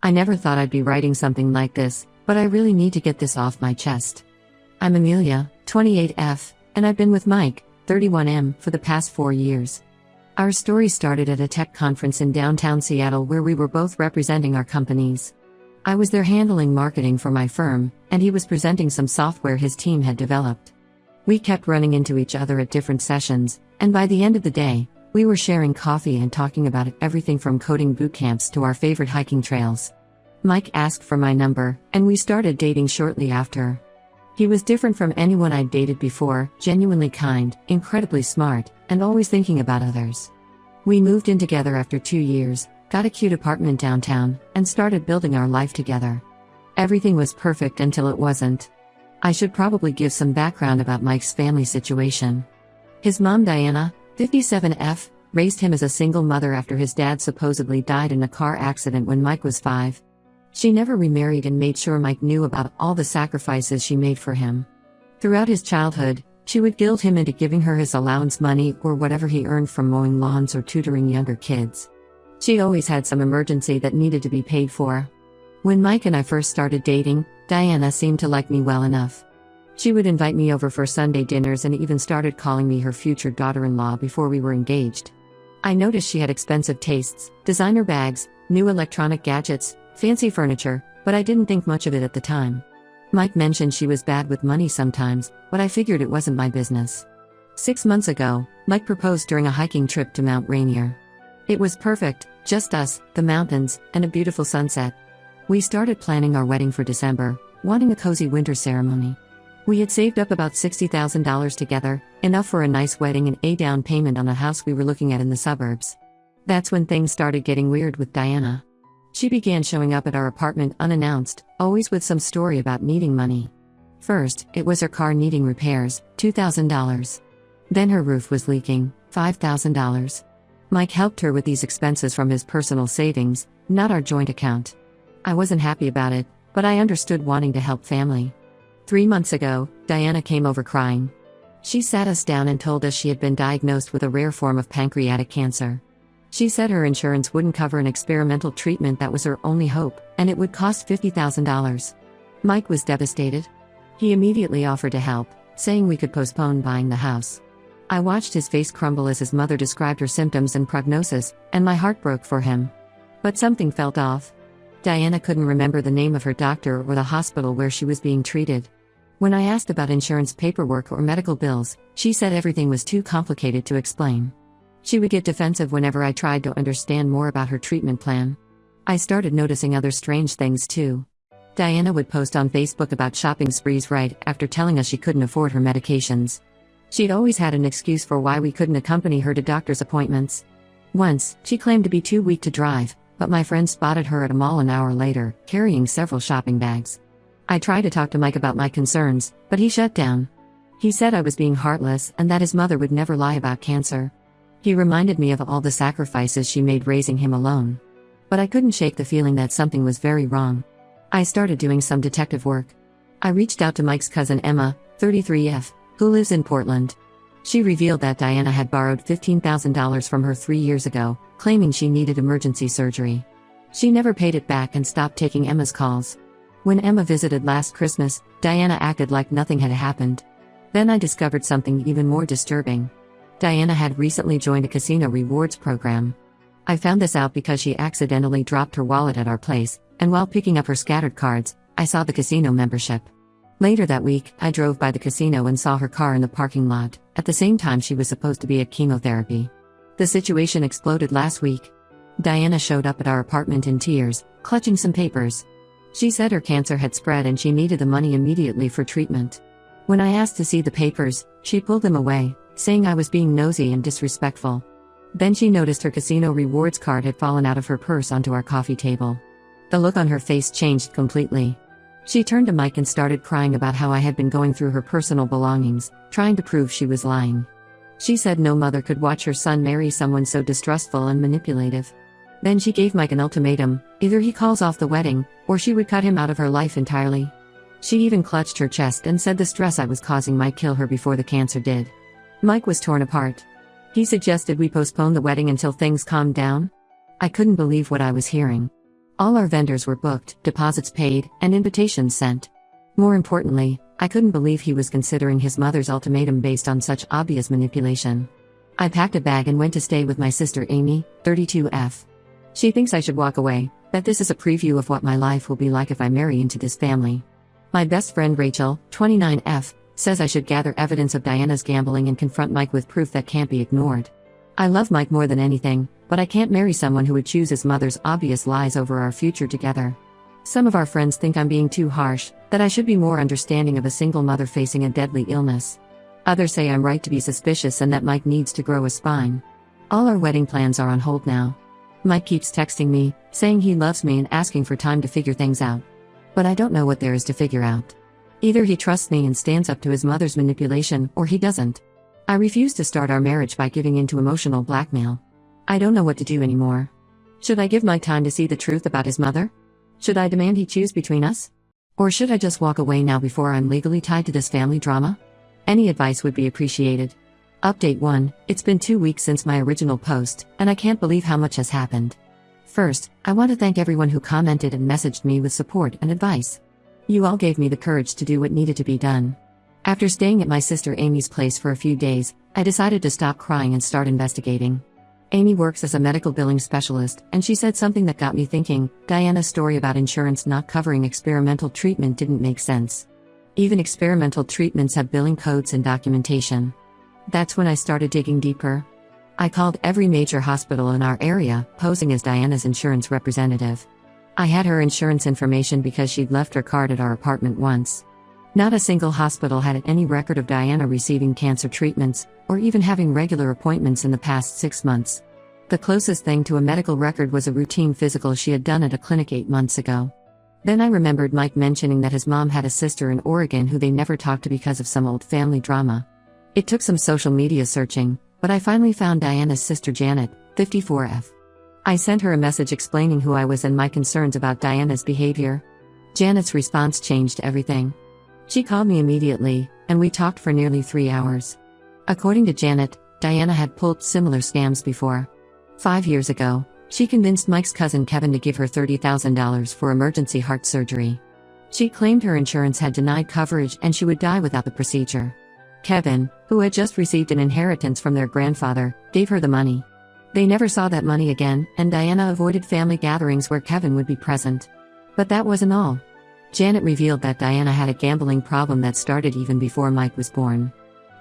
I never thought I'd be writing something like this, but I really need to get this off my chest. I'm Amelia, 28F, and I've been with Mike, 31M, for the past 4 years. Our story started at a tech conference in downtown Seattle where we were both representing our companies. I was there handling marketing for my firm, and he was presenting some software his team had developed. We kept running into each other at different sessions, and by the end of the day, we were sharing coffee and talking about everything from coding boot camps to our favorite hiking trails. Mike asked for my number, and we started dating shortly after. He was different from anyone I'd dated before, genuinely kind, incredibly smart, and always thinking about others. We moved in together after 2 years, got a cute apartment downtown, and started building our life together. Everything was perfect until it wasn't. I should probably give some background about Mike's family situation. His mom Diana, 57F, raised him as a single mother after his dad supposedly died in a car accident when Mike was 5. She never remarried and made sure Mike knew about all the sacrifices she made for him. Throughout his childhood, she would guilt him into giving her his allowance money or whatever he earned from mowing lawns or tutoring younger kids. She always had some emergency that needed to be paid for. When Mike and I first started dating, Diana seemed to like me well enough. She would invite me over for Sunday dinners and even started calling me her future daughter-in-law before we were engaged. I noticed she had expensive tastes, designer bags, new electronic gadgets, fancy furniture, but I didn't think much of it at the time. Mike mentioned she was bad with money sometimes, but I figured it wasn't my business. 6 months ago, Mike proposed during a hiking trip to Mount Rainier. It was perfect, just us, the mountains, and a beautiful sunset. We started planning our wedding for December, wanting a cozy winter ceremony. We had saved up about $60,000 together, enough for a nice wedding and a down payment on a house we were looking at in the suburbs. That's when things started getting weird with Diana. She began showing up at our apartment unannounced, always with some story about needing money. First, it was her car needing repairs, $2,000. Then her roof was leaking, $5,000. Mike helped her with these expenses from his personal savings, not our joint account. I wasn't happy about it, but I understood wanting to help family. 3 months ago, Diana came over crying. She sat us down and told us she had been diagnosed with a rare form of pancreatic cancer. She said her insurance wouldn't cover an experimental treatment that was her only hope, and it would cost $50,000. Mike was devastated. He immediately offered to help, saying we could postpone buying the house. I watched his face crumble as his mother described her symptoms and prognosis, and my heart broke for him. But something felt off. Diana couldn't remember the name of her doctor or the hospital where she was being treated. When I asked about insurance paperwork or medical bills, she said everything was too complicated to explain. She would get defensive whenever I tried to understand more about her treatment plan. I started noticing other strange things too. Diana would post on Facebook about shopping sprees right after telling us she couldn't afford her medications. She'd always had an excuse for why we couldn't accompany her to doctor's appointments. Once, she claimed to be too weak to drive, but my friend spotted her at a mall an hour later, carrying several shopping bags. I tried to talk to Mike about my concerns, but he shut down. He said I was being heartless and that his mother would never lie about cancer. He reminded me of all the sacrifices she made raising him alone. But I couldn't shake the feeling that something was very wrong. I started doing some detective work. I reached out to Mike's cousin Emma, 33F, who lives in Portland. She revealed that Diana had borrowed $15,000 from her 3 years ago, claiming she needed emergency surgery. She never paid it back and stopped taking Emma's calls. When Emma visited last Christmas, Diana acted like nothing had happened. Then I discovered something even more disturbing. Diana had recently joined a casino rewards program. I found this out because she accidentally dropped her wallet at our place, and while picking up her scattered cards, I saw the casino membership. Later that week, I drove by the casino and saw her car in the parking lot, at the same time she was supposed to be at chemotherapy. The situation exploded last week. Diana showed up at our apartment in tears, clutching some papers. She said her cancer had spread and she needed the money immediately for treatment. When I asked to see the papers, she pulled them away, saying I was being nosy and disrespectful. Then she noticed her casino rewards card had fallen out of her purse onto our coffee table. The look on her face changed completely. She turned to Mike and started crying about how I had been going through her personal belongings, trying to prove she was lying. She said no mother could watch her son marry someone so distrustful and manipulative. Then she gave Mike an ultimatum: either he calls off the wedding, or she would cut him out of her life entirely. She even clutched her chest and said the stress I was causing might kill her before the cancer did. Mike was torn apart. He suggested we postpone the wedding until things calmed down. I couldn't believe what I was hearing. All our vendors were booked, deposits paid, and invitations sent. More importantly, I couldn't believe he was considering his mother's ultimatum based on such obvious manipulation. I packed a bag and went to stay with my sister Amy, 32F. She thinks I should walk away, that this is a preview of what my life will be like if I marry into this family. My best friend Rachel, 29F, says I should gather evidence of Diana's gambling and confront Mike with proof that can't be ignored. I love Mike more than anything, but I can't marry someone who would choose his mother's obvious lies over our future together. Some of our friends think I'm being too harsh, that I should be more understanding of a single mother facing a deadly illness. Others say I'm right to be suspicious and that Mike needs to grow a spine. All our wedding plans are on hold now. Mike keeps texting me, saying he loves me and asking for time to figure things out. But I don't know what there is to figure out. Either he trusts me and stands up to his mother's manipulation, or he doesn't. I refuse to start our marriage by giving in to emotional blackmail. I don't know what to do anymore. Should I give Mike time to see the truth about his mother? Should I demand he choose between us? Or should I just walk away now before I'm legally tied to this family drama? Any advice would be appreciated. Update 1, it's been 2 weeks since my original post, and I can't believe how much has happened. First, I want to thank everyone who commented and messaged me with support and advice. You all gave me the courage to do what needed to be done. After staying at my sister Amy's place for a few days, I decided to stop crying and start investigating. Amy works as a medical billing specialist, and she said something that got me thinking. Diana's story about insurance not covering experimental treatment didn't make sense. Even experimental treatments have billing codes and documentation. That's when I started digging deeper. I called every major hospital in our area, posing as Diana's insurance representative. I had her insurance information because she'd left her card at our apartment once. Not a single hospital had any record of Diana receiving cancer treatments, or even having regular appointments in the past 6 months. The closest thing to a medical record was a routine physical she had done at a clinic 8 months ago. Then I remembered Mike mentioning that his mom had a sister in Oregon who they never talked to because of some old family drama. It took some social media searching, but I finally found Diana's sister Janet, 54F. I sent her a message explaining who I was and my concerns about Diana's behavior. Janet's response changed everything. She called me immediately, and we talked for nearly 3 hours. According to Janet, Diana had pulled similar scams before. 5 years ago, she convinced Mike's cousin Kevin to give her $30,000 for emergency heart surgery. She claimed her insurance had denied coverage and she would die without the procedure. Kevin, who had just received an inheritance from their grandfather, gave her the money. They never saw that money again, and Diana avoided family gatherings where Kevin would be present. But that wasn't all. Janet revealed that Diana had a gambling problem that started even before Mike was born.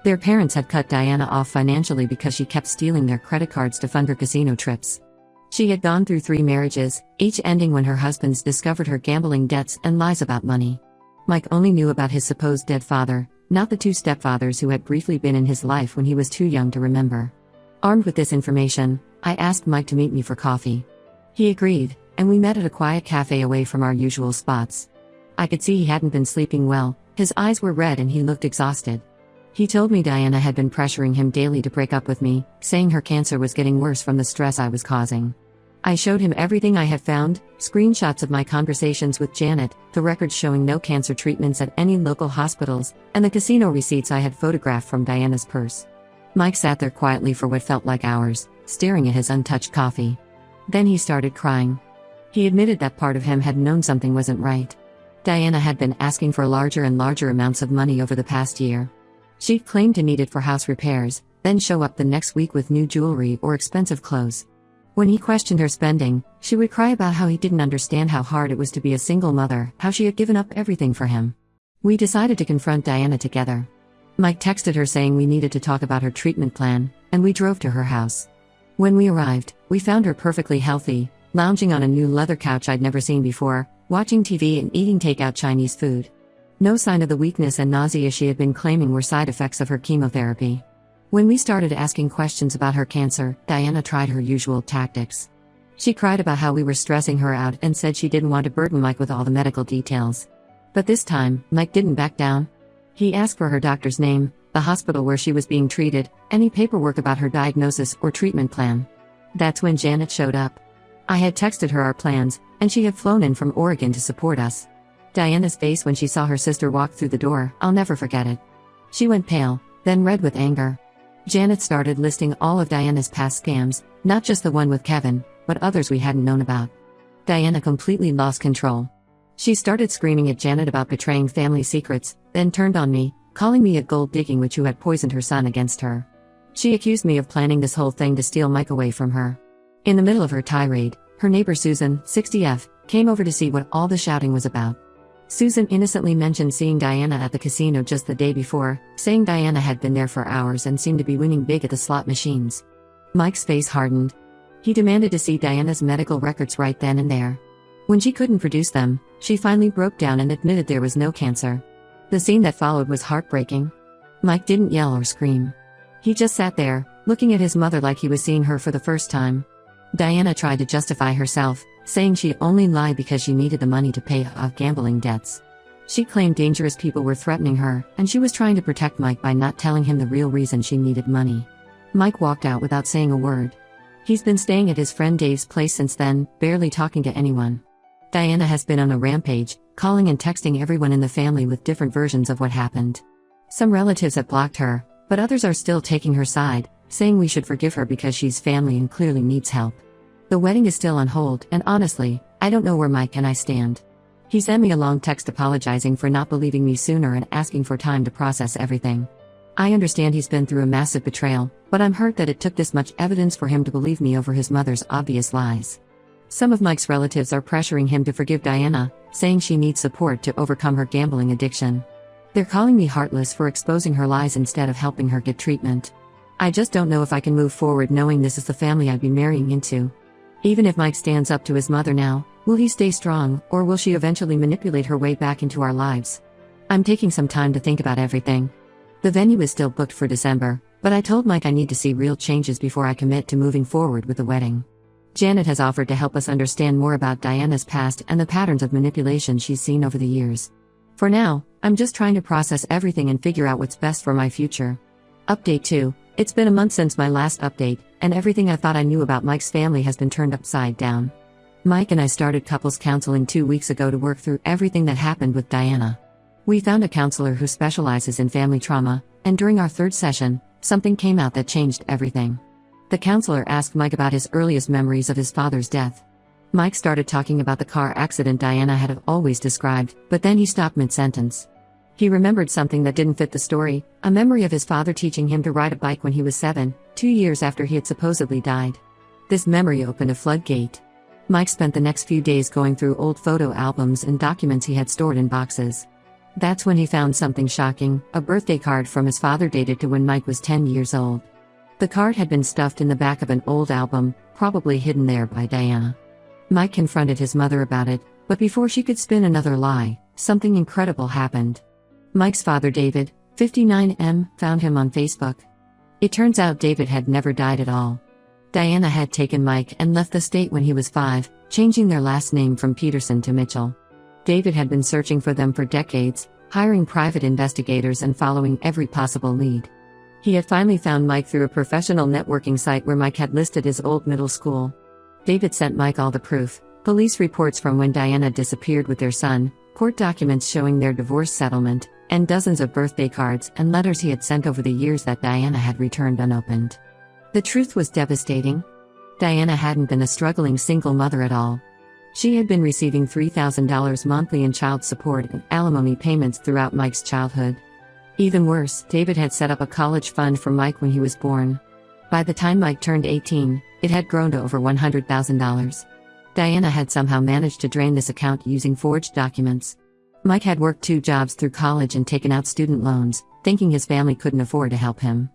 Their parents had cut Diana off financially because she kept stealing their credit cards to fund her casino trips. She had gone through 3 marriages, each ending when her husbands discovered her gambling debts and lies about money. Mike only knew about his supposed dead father, not the 2 stepfathers who had briefly been in his life when he was too young to remember. Armed with this information, I asked Mike to meet me for coffee. He agreed, and we met at a quiet cafe away from our usual spots. I could see he hadn't been sleeping well, his eyes were red and he looked exhausted. He told me Diana had been pressuring him daily to break up with me, saying her cancer was getting worse from the stress I was causing. I showed him everything I had found, screenshots of my conversations with Janet, the records showing no cancer treatments at any local hospitals, and the casino receipts I had photographed from Diana's purse. Mike sat there quietly for what felt like hours, staring at his untouched coffee. Then he started crying. He admitted that part of him had known something wasn't right. Diana had been asking for larger and larger amounts of money over the past year. She claimed to need it for house repairs, then show up the next week with new jewelry or expensive clothes. When he questioned her spending, she would cry about how he didn't understand how hard it was to be a single mother, how she had given up everything for him. We decided to confront Diana together. Mike texted her saying we needed to talk about her treatment plan, and we drove to her house. When we arrived, we found her perfectly healthy, lounging on a new leather couch I'd never seen before, watching TV and eating takeout Chinese food. No sign of the weakness and nausea she had been claiming were side effects of her chemotherapy. When we started asking questions about her cancer, Diana tried her usual tactics. She cried about how we were stressing her out and said she didn't want to burden Mike with all the medical details. But this time, Mike didn't back down. He asked for her doctor's name, the hospital where she was being treated, any paperwork about her diagnosis or treatment plan. That's when Janet showed up. I had texted her our plans, and she had flown in from Oregon to support us. Diana's face when she saw her sister walk through the door, I'll never forget it. She went pale, then red with anger. Janet started listing all of Diana's past scams, not just the one with Kevin, but others we hadn't known about. Diana completely lost control. She started screaming at Janet about betraying family secrets, then turned on me, calling me a gold-digging witch who had poisoned her son against her. She accused me of planning this whole thing to steal Mike away from her. In the middle of her tirade, her neighbor Susan, 60F, came over to see what all the shouting was about. Susan innocently mentioned seeing Diana at the casino just the day before, saying Diana had been there for hours and seemed to be winning big at the slot machines. Mike's face hardened. He demanded to see Diana's medical records right then and there. When she couldn't produce them, she finally broke down and admitted there was no cancer. The scene that followed was heartbreaking. Mike didn't yell or scream. He just sat there, looking at his mother like he was seeing her for the first time. Diana tried to justify herself, saying she only lied because she needed the money to pay off gambling debts. She claimed dangerous people were threatening her, and she was trying to protect Mike by not telling him the real reason she needed money. Mike walked out without saying a word. He's been staying at his friend Dave's place since then, barely talking to anyone. Diana has been on a rampage, calling and texting everyone in the family with different versions of what happened. Some relatives have blocked her, but others are still taking her side, saying we should forgive her because she's family and clearly needs help. The wedding is still on hold, and honestly, I don't know where Mike and I stand. He sent me a long text apologizing for not believing me sooner and asking for time to process everything. I understand he's been through a massive betrayal, but I'm hurt that it took this much evidence for him to believe me over his mother's obvious lies. Some of Mike's relatives are pressuring him to forgive Diana, saying she needs support to overcome her gambling addiction. They're calling me heartless for exposing her lies instead of helping her get treatment. I just don't know if I can move forward knowing this is the family I'd be marrying into. Even if Mike stands up to his mother now, will he stay strong, or will she eventually manipulate her way back into our lives? I'm taking some time to think about everything. The venue is still booked for December, but I told Mike I need to see real changes before I commit to moving forward with the wedding. Janet has offered to help us understand more about Diana's past and the patterns of manipulation she's seen over the years. For now, I'm just trying to process everything and figure out what's best for my future. Update 2. It's been a month since my last update, and everything I thought I knew about Mike's family has been turned upside down. Mike and I started couples counseling 2 weeks ago to work through everything that happened with Diana. We found a counselor who specializes in family trauma, and during our third session, something came out that changed everything. The counselor asked Mike about his earliest memories of his father's death. Mike started talking about the car accident Diana had always described, but then he stopped mid-sentence. He remembered something that didn't fit the story, a memory of his father teaching him to ride a bike when he was 7, 2 years after he had supposedly died. This memory opened a floodgate. Mike spent the next few days going through old photo albums and documents he had stored in boxes. That's when he found something shocking, a birthday card from his father dated to when Mike was 10 years old. The card had been stuffed in the back of an old album, probably hidden there by Diana. Mike confronted his mother about it, but before she could spin another lie, something incredible happened. Mike's father David, 59M, found him on Facebook. It turns out David had never died at all. Diana had taken Mike and left the state when he was 5, changing their last name from Peterson to Mitchell. David had been searching for them for decades, hiring private investigators and following every possible lead. He had finally found Mike through a professional networking site where Mike had listed his old middle school. David sent Mike all the proof, police reports from when Diana disappeared with their son, court documents showing their divorce settlement, and dozens of birthday cards and letters he had sent over the years that Diana had returned unopened. The truth was devastating. Diana hadn't been a struggling single mother at all. She had been receiving $3,000 monthly in child support and alimony payments throughout Mike's childhood. Even worse, David had set up a college fund for Mike when he was born. By the time Mike turned 18, it had grown to over $100,000. Diana had somehow managed to drain this account using forged documents. Mike had worked 2 jobs through college and taken out student loans, thinking his family couldn't afford to help him.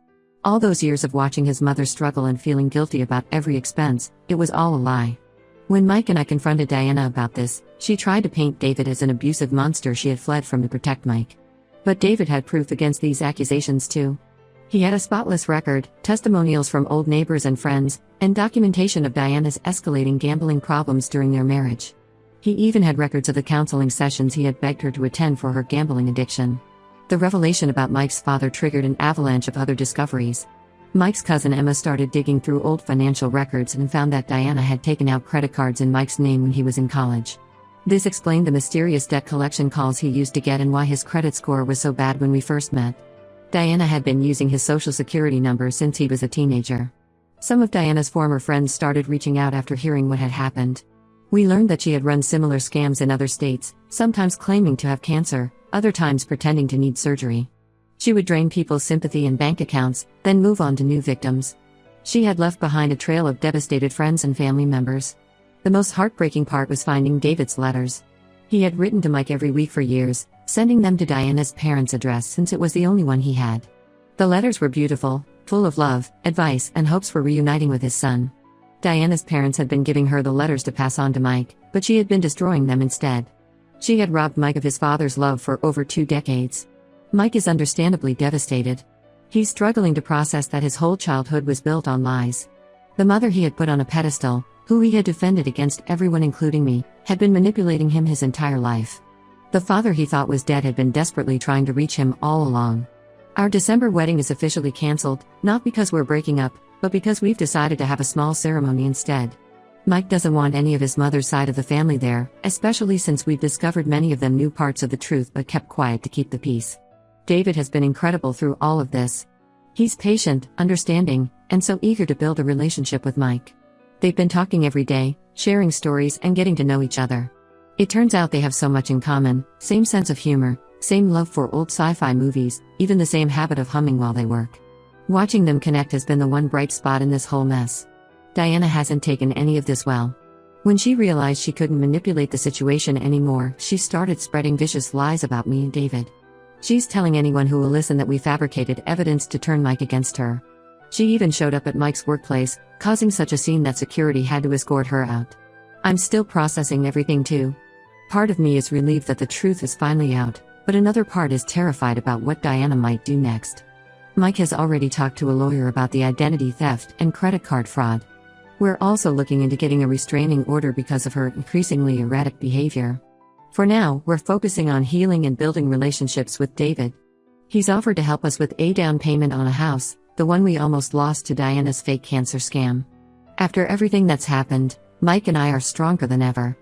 All those years of watching his mother struggle and feeling guilty about every expense, it was all a lie. When Mike and I confronted Diana about this, she tried to paint David as an abusive monster she had fled from to protect Mike. But David had proof against these accusations too. He had a spotless record, testimonials from old neighbors and friends, and documentation of Diana's escalating gambling problems during their marriage. He even had records of the counseling sessions he had begged her to attend for her gambling addiction. The revelation about Mike's father triggered an avalanche of other discoveries. Mike's cousin Emma started digging through old financial records and found that Diana had taken out credit cards in Mike's name when he was in college. This explained the mysterious debt collection calls he used to get and why his credit score was so bad when we first met. Diana had been using his social security number since he was a teenager. Some of Diana's former friends started reaching out after hearing what had happened. We learned that she had run similar scams in other states, sometimes claiming to have cancer, other times pretending to need surgery. She would drain people's sympathy and bank accounts, then move on to new victims. She had left behind a trail of devastated friends and family members. The most heartbreaking part was finding David's letters. He had written to Mike every week for years, sending them to Diana's parents' address since it was the only one he had. The letters were beautiful, full of love, advice, and hopes for reuniting with his son. Diana's parents had been giving her the letters to pass on to Mike, but she had been destroying them instead. She had robbed Mike of his father's love for over 2 decades. Mike is understandably devastated. He's struggling to process that his whole childhood was built on lies. The mother he had put on a pedestal, who he had defended against everyone including me, had been manipulating him his entire life. The father he thought was dead had been desperately trying to reach him all along. Our December wedding is officially cancelled, not because we're breaking up, but because we've decided to have a small ceremony instead. Mike doesn't want any of his mother's side of the family there, especially since we've discovered many of them knew parts of the truth but kept quiet to keep the peace. David has been incredible through all of this. He's patient, understanding, and so eager to build a relationship with Mike. They've been talking every day, sharing stories and getting to know each other. It turns out they have so much in common, same sense of humor, same love for old sci-fi movies, even the same habit of humming while they work. Watching them connect has been the one bright spot in this whole mess. Diana hasn't taken any of this well. When she realized she couldn't manipulate the situation anymore, she started spreading vicious lies about me and David. She's telling anyone who will listen that we fabricated evidence to turn Mike against her. She even showed up at Mike's workplace, causing such a scene that security had to escort her out. I'm still processing everything too. Part of me is relieved that the truth is finally out, but another part is terrified about what Diana might do next. Mike has already talked to a lawyer about the identity theft and credit card fraud. We're also looking into getting a restraining order because of her increasingly erratic behavior. For now, we're focusing on healing and building relationships with David. He's offered to help us with a down payment on a house, the one we almost lost to Diana's fake cancer scam. After everything that's happened, Mike and I are stronger than ever.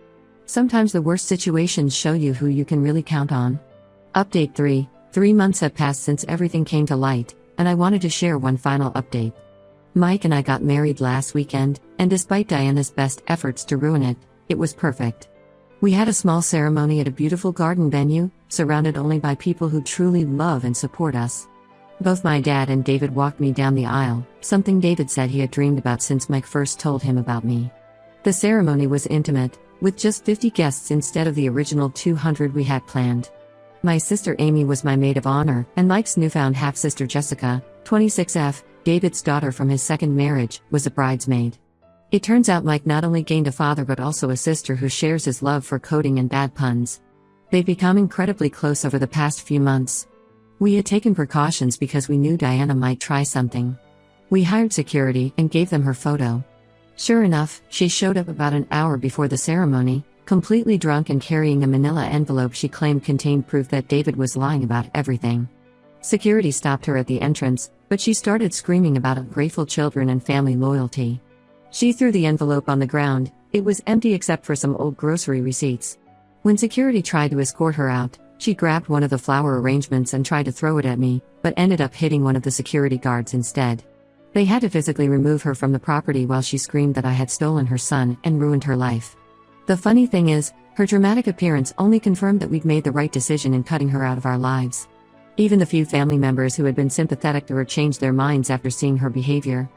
Sometimes the worst situations show you who you can really count on. Update 3. 3 months have passed since everything came to light, and I wanted to share one final update. Mike and I got married last weekend, and despite Diana's best efforts to ruin it, it was perfect. We had a small ceremony at a beautiful garden venue, surrounded only by people who truly love and support us. Both my dad and David walked me down the aisle, something David said he had dreamed about since Mike first told him about me. The ceremony was intimate, with just 50 guests instead of the original 200 we had planned. My sister Amy was my maid of honor, and Mike's newfound half-sister Jessica, 26F, David's daughter from his second marriage, was a bridesmaid. It turns out Mike not only gained a father but also a sister who shares his love for coding and bad puns. They've become incredibly close over the past few months. We had taken precautions because we knew Diana might try something. We hired security and gave them her photo. Sure enough, she showed up about an hour before the ceremony, completely drunk and carrying a manila envelope she claimed contained proof that David was lying about everything. Security stopped her at the entrance, but she started screaming about ungrateful children and family loyalty. She threw the envelope on the ground. It was empty except for some old grocery receipts. When security tried to escort her out, she grabbed one of the flower arrangements and tried to throw it at me, but ended up hitting one of the security guards instead. They had to physically remove her from the property while she screamed that I had stolen her son and ruined her life. The funny thing is, her dramatic appearance only confirmed that we'd made the right decision in cutting her out of our lives. Even the few family members who had been sympathetic to her changed their minds after seeing her behavior.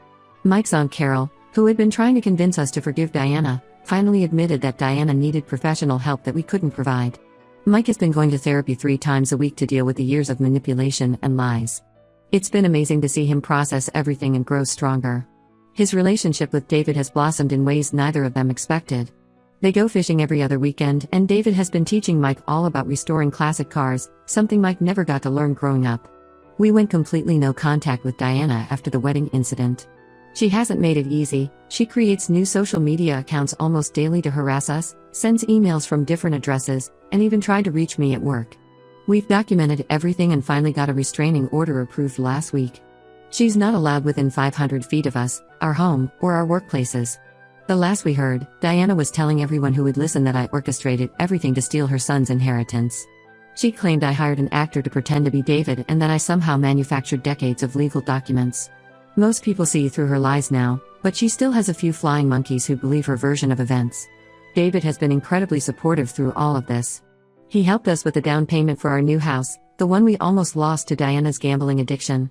Mike's Aunt Carol, who had been trying to convince us to forgive Diana, finally admitted that Diana needed professional help that we couldn't provide. Mike has been going to therapy 3 times a week to deal with the years of manipulation and lies. It's been amazing to see him process everything and grow stronger. His relationship with David has blossomed in ways neither of them expected. They go fishing every other weekend, and David has been teaching Mike all about restoring classic cars, something Mike never got to learn growing up. We went completely no contact with Diana after the wedding incident. She hasn't made it easy. She creates new social media accounts almost daily to harass us, sends emails from different addresses, and even tried to reach me at work. We've documented everything and finally got a restraining order approved last week. She's not allowed within 500 feet of us, our home, or our workplaces. The last we heard, Diana was telling everyone who would listen that I orchestrated everything to steal her son's inheritance. She claimed I hired an actor to pretend to be David and that I somehow manufactured decades of legal documents. Most people see through her lies now, but she still has a few flying monkeys who believe her version of events. David has been incredibly supportive through all of this. He helped us with the down payment for our new house, the one we almost lost to Diana's gambling addiction.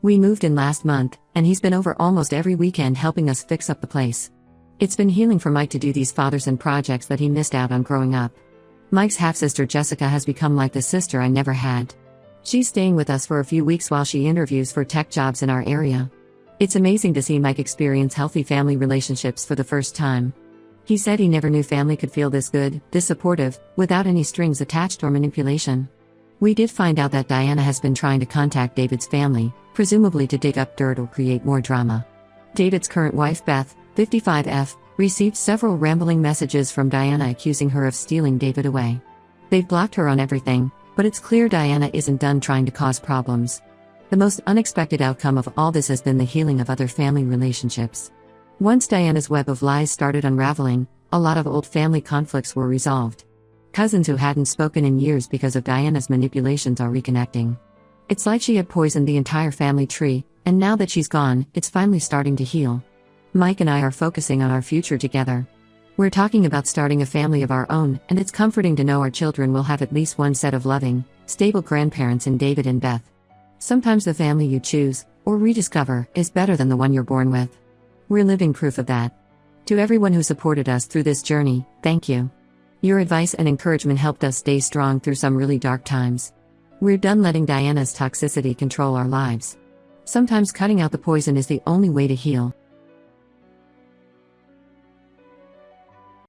We moved in last month, and he's been over almost every weekend helping us fix up the place. It's been healing for Mike to do these fathers-and projects that he missed out on growing up. Mike's half-sister Jessica has become like the sister I never had. She's staying with us for a few weeks while she interviews for tech jobs in our area. It's amazing to see Mike experience healthy family relationships for the first time. He said he never knew family could feel this good, this supportive, without any strings attached or manipulation. We did find out that Diana has been trying to contact David's family, presumably to dig up dirt or create more drama. David's current wife Beth, 55F, received several rambling messages from Diana accusing her of stealing David away. They've blocked her on everything, but it's clear Diana isn't done trying to cause problems. The most unexpected outcome of all this has been the healing of other family relationships. Once Diana's web of lies started unraveling, a lot of old family conflicts were resolved. Cousins who hadn't spoken in years because of Diana's manipulations are reconnecting. It's like she had poisoned the entire family tree, and now that she's gone, it's finally starting to heal. Mike and I are focusing on our future together. We're talking about starting a family of our own, and it's comforting to know our children will have at least one set of loving, stable grandparents in David and Beth. Sometimes the family you choose, or rediscover, is better than the one you're born with. We're living proof of that. To everyone who supported us through this journey, thank you. Your advice and encouragement helped us stay strong through some really dark times. We're done letting Diana's toxicity control our lives. Sometimes cutting out the poison is the only way to heal.